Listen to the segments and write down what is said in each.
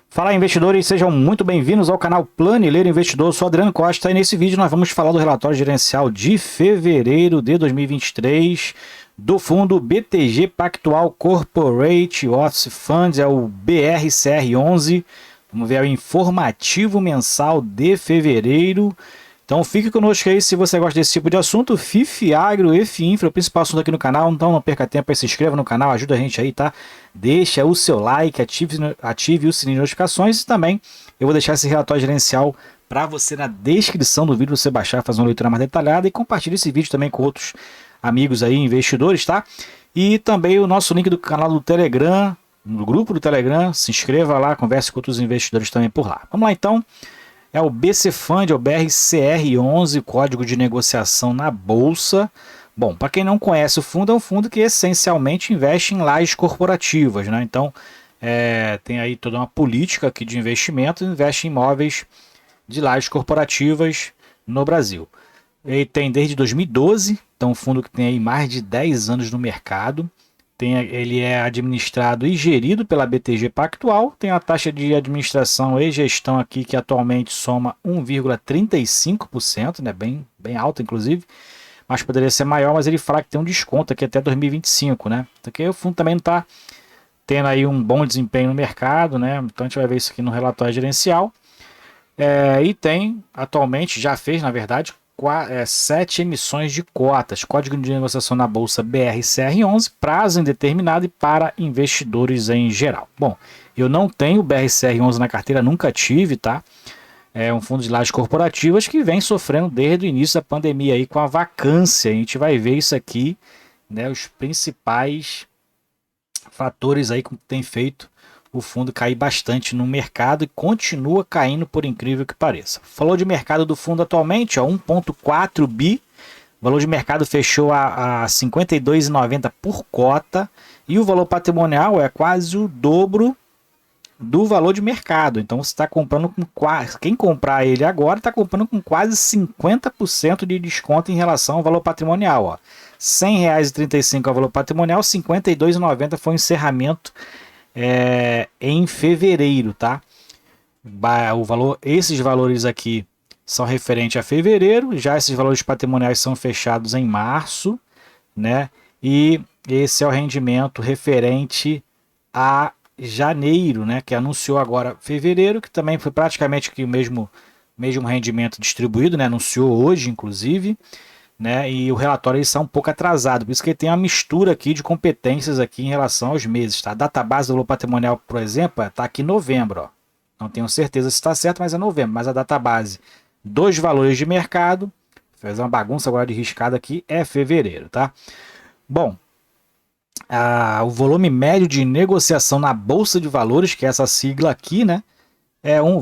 Fala, investidores, sejam muito bem-vindos ao canal Planileiro Investidor. Eu sou Adriano Costa e nesse vídeo nós vamos falar do relatório gerencial de fevereiro de 2023 do fundo BTG Pactual Corporate Office Funds, é o BRCR11. Vamos ver o informativo mensal de fevereiro. Então fique conosco aí se você gosta desse tipo de assunto. FIF, Agro, FINFRA, o principal assunto aqui no canal. Então não perca tempo aí, se inscreva no canal, ajuda a gente aí, tá? Deixa o seu like, ative o sininho de notificações e também eu vou deixar esse relatório gerencial para você na descrição do vídeo, você baixar, fazer uma leitura mais detalhada e compartilhar esse vídeo também com outros amigos aí, investidores, tá? E também o nosso link do canal do Telegram, no grupo do Telegram, se inscreva lá, converse com outros investidores também por lá. Vamos lá então. É o BC Fund, é o BRCR11, código de negociação na Bolsa. Bom, para quem não conhece o fundo, é um fundo que essencialmente investe em lajes corporativas, né? Então, tem aí toda uma política aqui de investimento, investe em imóveis de lajes corporativas no Brasil. Ele tem desde 2012, então um fundo que tem aí mais de 10 anos no mercado. Ele é administrado e gerido pela BTG Pactual, tem a taxa de administração e gestão aqui que atualmente soma 1,35%, né? bem alta inclusive, mas poderia ser maior, mas ele fala que tem um desconto aqui até 2025, né? Porque o fundo também não está tendo aí um bom desempenho no mercado, né? Então a gente vai ver isso aqui no relatório gerencial. E tem, atualmente, já fez na verdade, 7 emissões de cotas, código de negociação na Bolsa BRCR11, prazo indeterminado e para investidores em geral. Bom, eu não tenho BRCR11 na carteira, nunca tive, tá? É um fundo de lajes corporativas que vem sofrendo desde o início da pandemia aí com a vacância. A gente vai ver isso aqui, né? Os principais fatores aí que tem feito o fundo cair bastante no mercado e continua caindo por incrível que pareça. Falou de mercado do fundo atualmente, 1,4 bi. O valor de mercado fechou a R$ 52,90 por cota e o valor patrimonial é quase o dobro do valor de mercado. Então você está comprando com quase, quem comprar ele agora está comprando com quase 50% de desconto em relação ao valor patrimonial. Ó. R$ 100,35 é o valor patrimonial, R$ 52,90 foi o encerramento em fevereiro, tá? Esses valores aqui são referentes a fevereiro, já esses valores patrimoniais são fechados em março, né? E esse é o rendimento referente a janeiro, né? Que anunciou agora fevereiro, que também foi praticamente o mesmo rendimento distribuído, né? Anunciou hoje, inclusive. Né, e o relatório está um pouco atrasado, por isso que ele tem uma mistura aqui de competências aqui em relação aos meses. Tá? A database do valor patrimonial, por exemplo, está aqui em novembro. Ó. Não tenho certeza se está certo, mas é novembro. Mas a database dos valores de mercado, vou fazer uma bagunça agora de riscada aqui, é fevereiro. Tá? Bom, o volume médio de negociação na Bolsa de Valores, que é essa sigla aqui, né,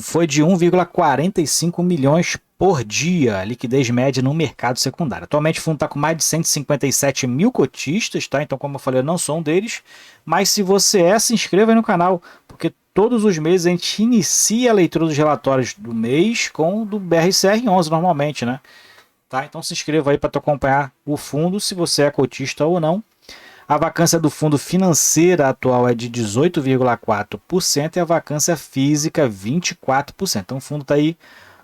foi de 1,45 milhões por dia, liquidez média no mercado secundário. Atualmente o fundo está com mais de 157 mil cotistas, tá? Então, como eu falei, eu não sou um deles, mas se você se inscreva aí no canal, porque todos os meses a gente inicia a leitura dos relatórios do mês com o do BRCR11 normalmente, né? Tá? Então se inscreva aí para acompanhar o fundo, se você é cotista ou não. A vacância do fundo financeira atual é de 18,4% e a vacância física 24%. Então o fundo está aí,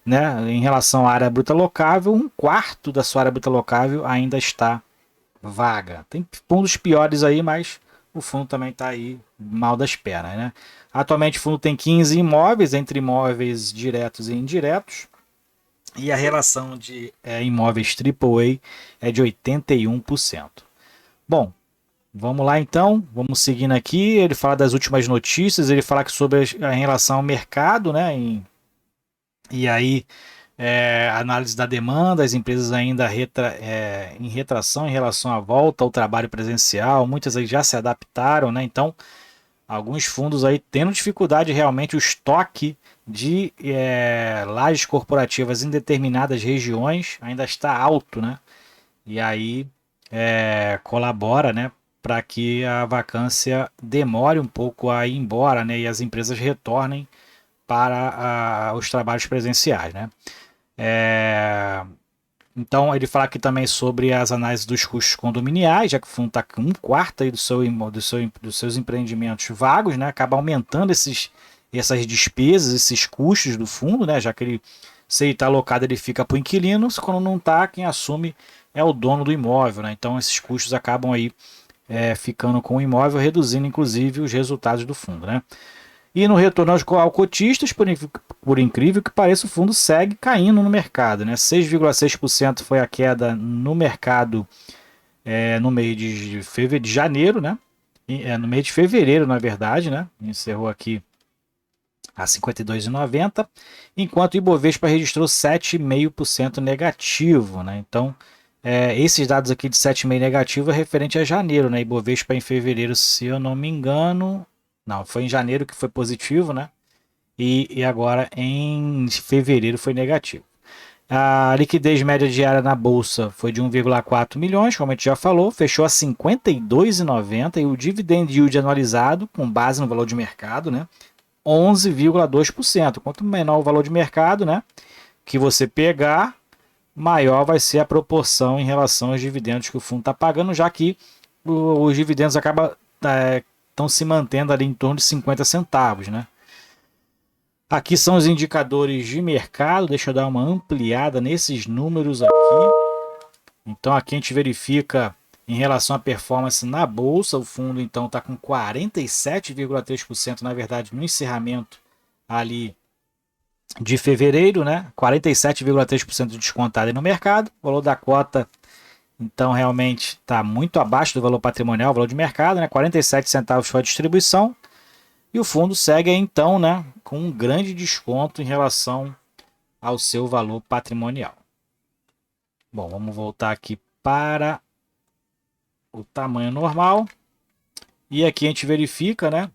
né, em relação à área bruta locável, 1/4 da sua área bruta locável ainda está vaga. Tem fundos piores aí, mas o fundo também está aí mal das pernas. Né? Atualmente o fundo tem 15 imóveis, entre imóveis diretos e indiretos. E a relação de imóveis AAA é de 81%. Bom, vamos lá então, vamos seguindo aqui. Ele fala das últimas notícias, ele fala sobre a relação ao mercado, né? E aí, análise da demanda, as empresas ainda em retração em relação à volta ao trabalho presencial, muitas aí já se adaptaram, né? Então, alguns fundos aí tendo dificuldade realmente, o estoque de lajes corporativas em determinadas regiões ainda está alto, né? E aí colabora, né, para que a vacância demore um pouco a ir embora, né, e as empresas retornem para os trabalhos presenciais, né? Então ele fala aqui também sobre as análises dos custos condominiais, já que o fundo está com 1/4 aí dos seus empreendimentos vagos, né? Acaba aumentando esses essas despesas, esses custos do fundo, né? Já que ele, se ele está alocado, ele fica para o inquilino, quando não está, quem assume é o dono do imóvel, né? Então esses custos acabam aí ficando com o imóvel, reduzindo inclusive os resultados do fundo, né? E no retorno ao cotistas, por incrível que pareça, o fundo segue caindo no mercado, né? 6,6% foi a queda no mercado no mês de janeiro, né? No mês de fevereiro, na verdade, né? Encerrou aqui a 52,90, enquanto o Ibovespa registrou 7,5% negativo, né? Então, esses dados aqui de 7,5% negativo é referente a janeiro, né? Ibovespa em fevereiro, se eu não me engano, não, foi em janeiro que foi positivo, né? E agora em fevereiro foi negativo. A liquidez média diária na bolsa foi de 1,4 milhões, como a gente já falou, fechou a 52,90 e o dividend yield anualizado, com base no valor de mercado, né, 11,2%. Quanto menor o valor de mercado, né, que você pegar, maior vai ser a proporção em relação aos dividendos que o fundo está pagando, já que os dividendos estão se mantendo ali em torno de 50 centavos, né? Aqui são os indicadores de mercado, deixa eu dar uma ampliada nesses números aqui. Então aqui a gente verifica em relação à performance na bolsa, o fundo então está com 47,3%, na verdade, no encerramento ali de fevereiro, né? 47,3% descontado no mercado. O valor da cota, então, realmente está muito abaixo do valor patrimonial, o valor de mercado, né? 47 centavos foi a distribuição. E o fundo segue então, né, com um grande desconto em relação ao seu valor patrimonial. Bom, vamos voltar aqui para o tamanho normal. E aqui a gente verifica, né,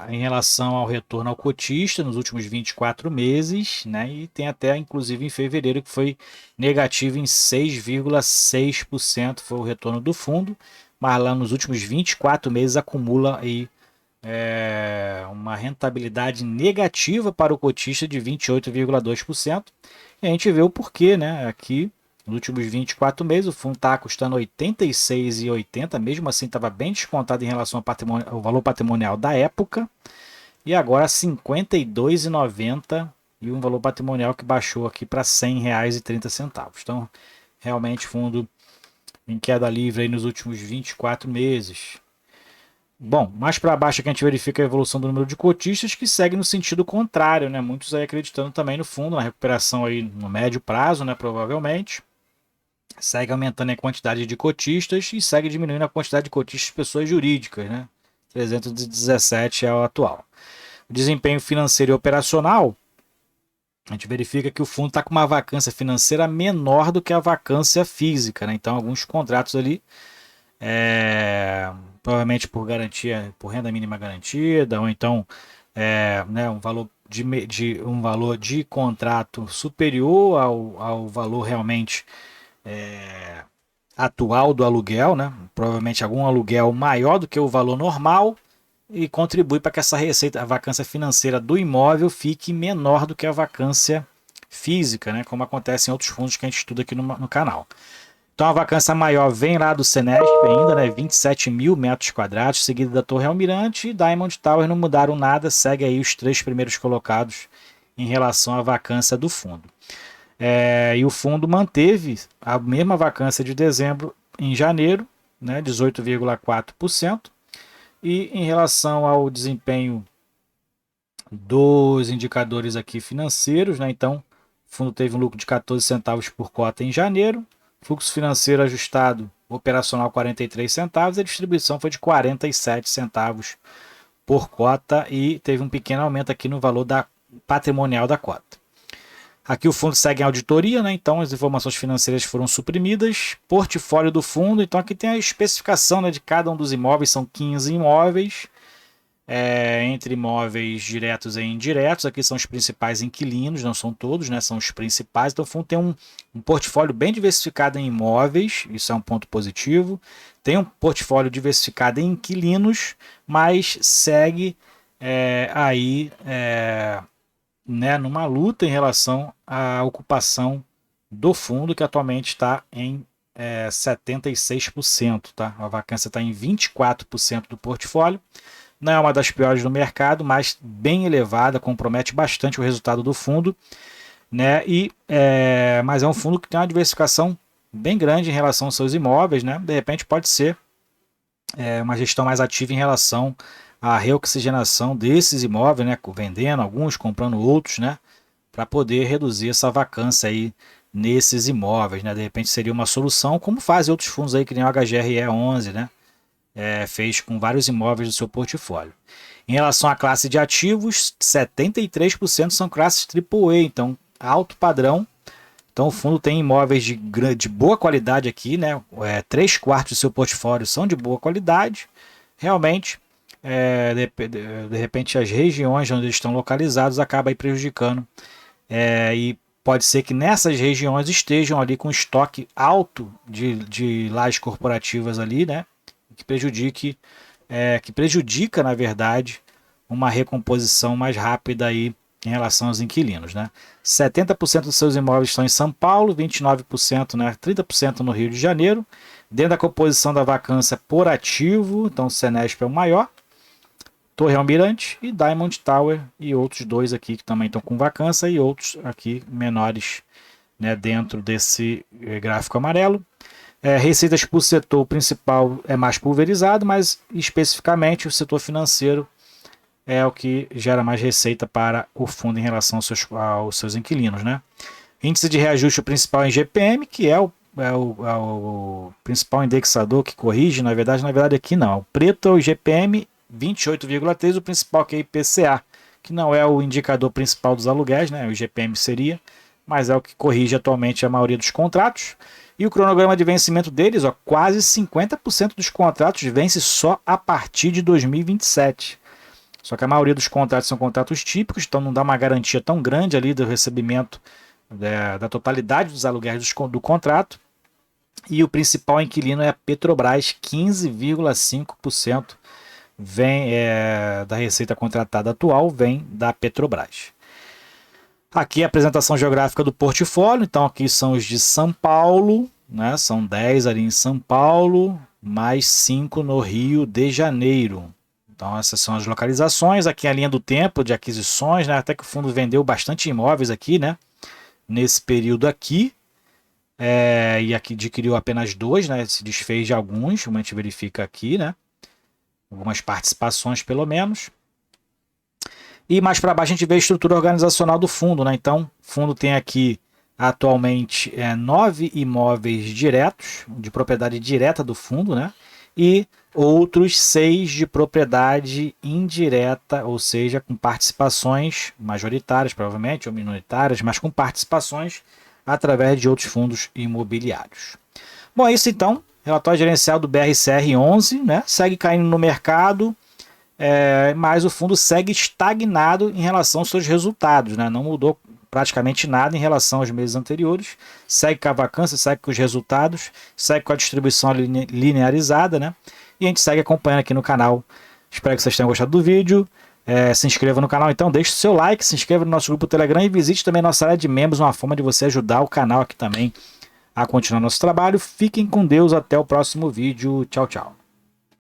em relação ao retorno ao cotista nos últimos 24 meses, né, e tem até inclusive em fevereiro que foi negativo em 6,6% foi o retorno do fundo, mas lá nos últimos 24 meses acumula aí uma rentabilidade negativa para o cotista de 28,2%. E a gente vê o porquê, né? Aqui, nos últimos 24 meses, o fundo está custando R$ 86,80, mesmo assim estava bem descontado em relação ao valor patrimonial da época, e agora R$ 52,90 e um valor patrimonial que baixou aqui para R$ 100,30. Então, realmente, fundo em queda livre aí nos últimos 24 meses. Bom, mais para baixo aqui a gente verifica a evolução do número de cotistas, que segue no sentido contrário, né? Muitos aí acreditando também no fundo, na recuperação aí no médio prazo, né? Provavelmente. Segue aumentando a quantidade de cotistas e segue diminuindo a quantidade de cotistas de pessoas jurídicas, né? 317 é o atual. O desempenho financeiro e operacional, a gente verifica que o fundo está com uma vacância financeira menor do que a vacância física, né? Então, alguns contratos ali provavelmente por garantia, por renda mínima garantida, ou então né, um valor de contrato superior ao valor realmente atual do aluguel, né? Provavelmente algum aluguel maior do que o valor normal e contribui para que essa receita, a vacância financeira do imóvel fique menor do que a vacância física, né? Como acontece em outros fundos que a gente estuda aqui no canal. Então a vacância maior vem lá do Senesp ainda, né? 27 mil metros quadrados, seguida da Torre Almirante e Diamond Tower não mudaram nada, segue aí os 3 primeiros colocados em relação à vacância do fundo. E o fundo manteve a mesma vacância de dezembro em janeiro, né? 18,4%. E em relação ao desempenho dos indicadores aqui financeiros, né? Então o fundo teve um lucro de 14 centavos por cota em janeiro, fluxo financeiro ajustado operacional 43 centavos, a distribuição foi de 47 centavos por cota e teve um pequeno aumento aqui no valor patrimonial da cota. Aqui o fundo segue em auditoria, né? Então as informações financeiras foram suprimidas, portfólio do fundo, então aqui tem a especificação, né, de cada um dos imóveis, são 15 imóveis, entre imóveis diretos e indiretos, aqui são os principais inquilinos, não são todos, né, são os principais, então o fundo tem um portfólio bem diversificado em imóveis, isso é um ponto positivo, tem um portfólio diversificado em inquilinos, mas segue né, numa luta em relação à ocupação do fundo, que atualmente está em 76%, tá? A vacância está em 24% do portfólio, Não é uma das piores do mercado, mas bem elevada, compromete bastante o resultado do fundo, né? Mas é um fundo que tem uma diversificação bem grande em relação aos seus imóveis, né? De repente pode ser uma gestão mais ativa em relação à reoxigenação desses imóveis, né? Vendendo alguns, comprando outros, né? Para poder reduzir essa vacância aí nesses imóveis, né? De repente seria uma solução, como fazem outros fundos aí, que nem o HGRE11, né? Fez com vários imóveis do seu portfólio. Em relação à classe de ativos, 73% são classes AAA, então alto padrão. Então o fundo tem imóveis de boa qualidade aqui, né? 3/4 do seu portfólio são de boa qualidade. Realmente, de repente as regiões onde eles estão localizados acabam aí prejudicando. E pode ser que nessas regiões estejam ali com estoque alto de lajes corporativas ali, né? Que prejudica, na verdade, uma recomposição mais rápida aí em relação aos inquilinos, né? 70% dos seus imóveis estão em São Paulo, 29%, né, 30% no Rio de Janeiro. Dentro da composição da vacância por ativo, então o Senesp é o maior, Torre Almirante e Diamond Tower, e outros dois aqui que também estão com vacância e outros aqui menores, né, dentro desse gráfico amarelo. Receitas por setor principal é mais pulverizado, mas especificamente o setor financeiro é o que gera mais receita para o fundo em relação aos seus inquilinos, né? Índice de reajuste principal em GPM, que é o principal indexador que corrige, na verdade aqui não. O preto é o GPM 28,3, o principal que é IPCA, que não é o indicador principal dos aluguéis, né? O GPM seria, mas é o que corrige atualmente a maioria dos contratos. E o cronograma de vencimento deles, quase 50% dos contratos vence só a partir de 2027. Só que a maioria dos contratos são contratos típicos, então não dá uma garantia tão grande ali do recebimento da totalidade dos aluguéis do contrato. E o principal inquilino é a Petrobras, 15,5% vem da receita contratada atual vem da Petrobras. Aqui a apresentação geográfica do portfólio, então aqui são os de São Paulo, né? São 10 ali em São Paulo, mais 5 no Rio de Janeiro. Então essas são as localizações, aqui a linha do tempo de aquisições, né? Até que o fundo vendeu bastante imóveis aqui, né? Nesse período aqui, e aqui adquiriu apenas 2, né? Se desfez de alguns, como a gente verifica aqui, né? Algumas participações pelo menos. E mais para baixo a gente vê a estrutura organizacional do fundo, né? Então o fundo tem aqui atualmente 9 imóveis diretos, de propriedade direta do fundo, né? E outros 6 de propriedade indireta, ou seja, com participações majoritárias, provavelmente, ou minoritárias, mas com participações através de outros fundos imobiliários. Bom, é isso então. Relatório gerencial do BRCR11, né? Segue caindo no mercado, mas o fundo segue estagnado em relação aos seus resultados, né? Não mudou praticamente nada em relação aos meses anteriores, segue com a vacância, segue com os resultados, segue com a distribuição linearizada, né? E a gente segue acompanhando aqui no canal. Espero que vocês tenham gostado do vídeo. Se inscreva no canal, então deixe o seu like, se inscreva no nosso grupo Telegram e visite também nossa área de membros, uma forma de você ajudar o canal aqui também a continuar nosso trabalho. Fiquem com Deus, até o próximo vídeo. Tchau, tchau.